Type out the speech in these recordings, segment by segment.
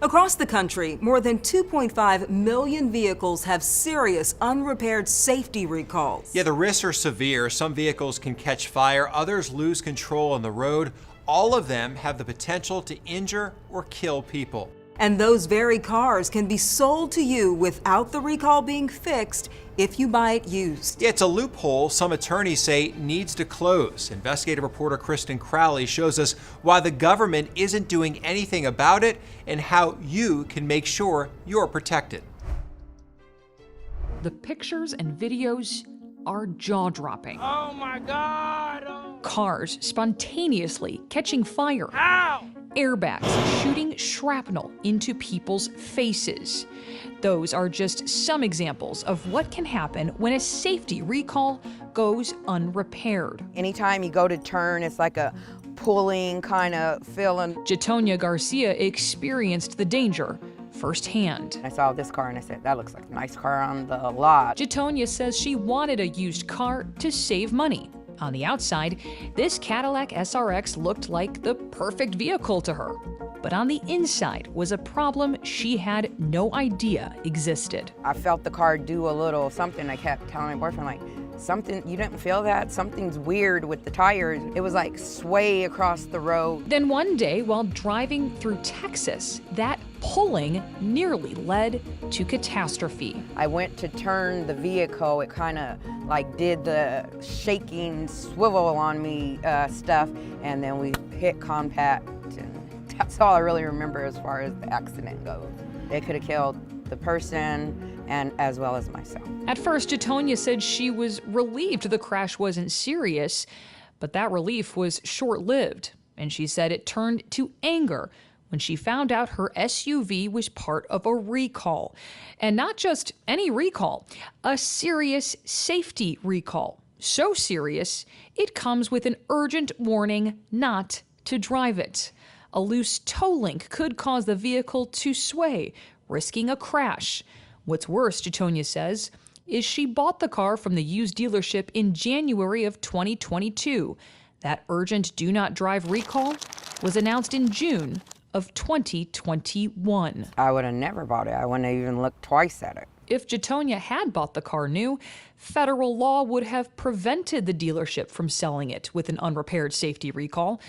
Across the country, more than 2.5 million vehicles have serious unrepaired safety recalls. Yeah, the risks are severe. Some vehicles can catch fire, others lose control on the road. All of them have the potential to injure or kill people. And those very cars can be sold to you without the recall being fixed if you buy it used. Yeah, it's a loophole some attorneys say needs to close. Investigative reporter Kristin Crowley shows us why the government isn't doing anything about it and how you can make sure you're protected. The pictures and videos are jaw-dropping. Oh my God! Oh. Cars spontaneously catching fire. Ow! Airbags shooting shrapnel into people's faces. Those are just some examples of what can happen when a safety recall goes unrepaired. Anytime you go to turn, it's like a pulling kind of feeling. Jatonia Garcia experienced the danger firsthand. I saw this car and I said, that looks like a nice car on the lot. Jatonia says she wanted a used car to save money. On the outside, this Cadillac SRX looked like the perfect vehicle to her. But on the inside was a problem she had no idea existed. I felt the car do a little something. I kept telling my boyfriend, like, something, you didn't feel that? Something's weird with the tires. It was like sway across the road. Then one day, while driving through Texas, that pulling nearly led to catastrophe. I went to turn the vehicle. It kind of like did the shaking swivel on me stuff, and then we hit compact, and that's all I really remember as far as the accident goes. It could have killed the person and as well as myself. At first, Jatonia said she was relieved the crash wasn't serious, but that relief was short-lived, and she said it turned to anger when she found out her SUV was part of a recall. And not just any recall, a serious safety recall. So serious, it comes with an urgent warning not to drive it. A loose tow link could cause the vehicle to sway, risking a crash. What's worse, Jatonia says, is she bought the car from the used dealership in January of 2022. That urgent do not drive recall was announced in June of 2021. I would have never bought it. I wouldn't have even looked twice at it. If Jatonia had bought the car new, federal law would have prevented the dealership from selling it with an unrepaired safety recall.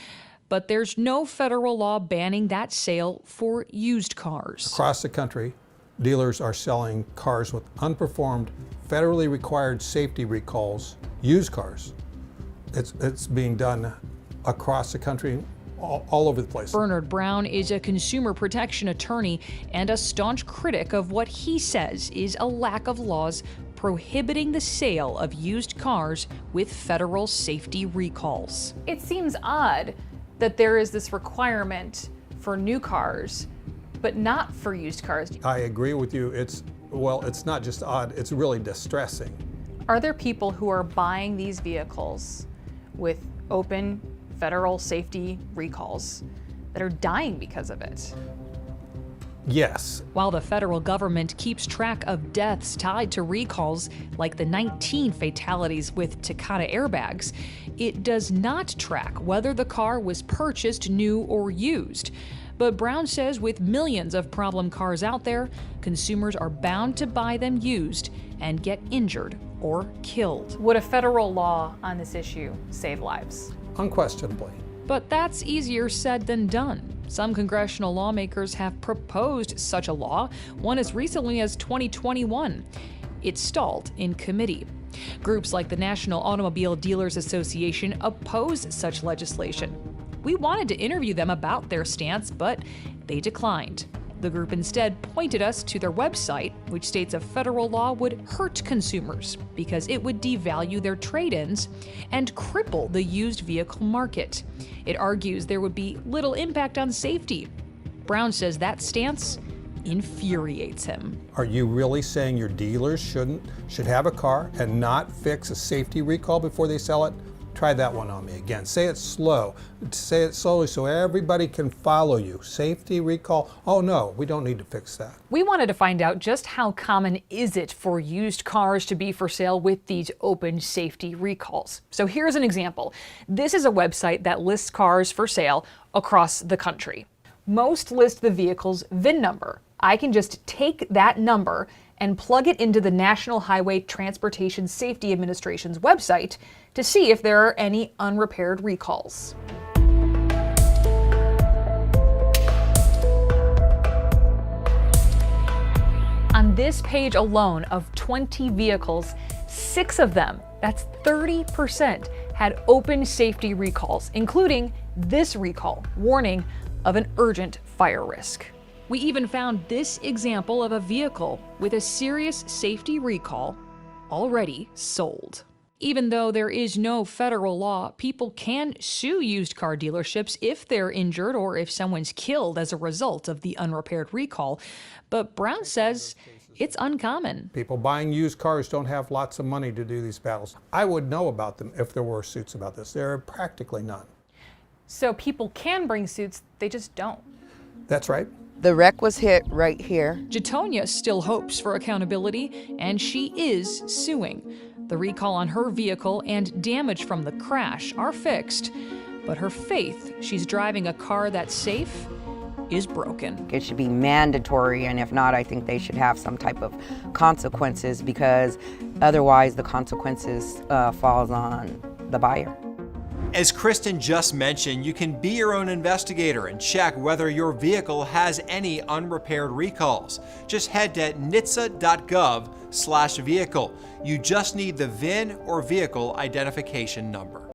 But there's no federal law banning that sale for used cars. Across the country, dealers are selling cars with unperformed, federally required safety recalls, used cars. It's being done across the country, all over the place. Bernard Brown is a consumer protection attorney and a staunch critic of what he says is a lack of laws prohibiting the sale of used cars with federal safety recalls. It seems odd that there is this requirement for new cars, but not for used cars. I agree with you. It's not just odd, it's really distressing. Are there people who are buying these vehicles with open federal safety recalls that are dying because of it? Yes. While the federal government keeps track of deaths tied to recalls, like the 19 fatalities with Takata airbags, it does not track whether the car was purchased new or used. But Brown says with millions of problem cars out there, consumers are bound to buy them used and get injured or killed. Would a federal law on this issue save lives? Unquestionably. But that's easier said than done. Some congressional lawmakers have proposed such a law, one as recently as 2021. It stalled in committee. Groups like the National Automobile Dealers Association oppose such legislation. We wanted to interview them about their stance, but they declined. The group instead pointed us to their website, which states a federal law would hurt consumers because it would devalue their trade-ins and cripple the used vehicle market. It argues there would be little impact on safety. Brown says that stance infuriates him. Are you really saying your dealers should have a car and not fix a safety recall before they sell it? Try that one on me again. Say it slow. Say it slowly so everybody can follow you. Safety recall. Oh no, we don't need to fix that. We wanted to find out just how common is it for used cars to be for sale with these open safety recalls. So here's an example. This is a website that lists cars for sale across the country. Most list the vehicle's VIN number. I can just take that number and plug it into the National Highway Transportation Safety Administration's website to see if there are any unrepaired recalls. On this page alone of 20 vehicles, 6 of them, that's 30%, had open safety recalls, including this recall, warning of an urgent fire risk. We even found this example of a vehicle with a serious safety recall already sold. Even though there is no federal law, people can sue used car dealerships if they're injured or if someone's killed as a result of the unrepaired recall. But Brown says it's uncommon. People buying used cars don't have lots of money to do these battles. I would know about them if there were suits about this. There are practically none. So people can bring suits, they just don't. That's right. The wreck was hit right here. Jatonia still hopes for accountability, and she is suing. The recall on her vehicle and damage from the crash are fixed, but her faith she's driving a car that's safe is broken. It should be mandatory, and if not, I think they should have some type of consequences, because otherwise the consequences falls on the buyer. As Kristin just mentioned, you can be your own investigator and check whether your vehicle has any unrepaired recalls. Just head to nhtsa.gov/vehicle. You just need the VIN or vehicle identification number.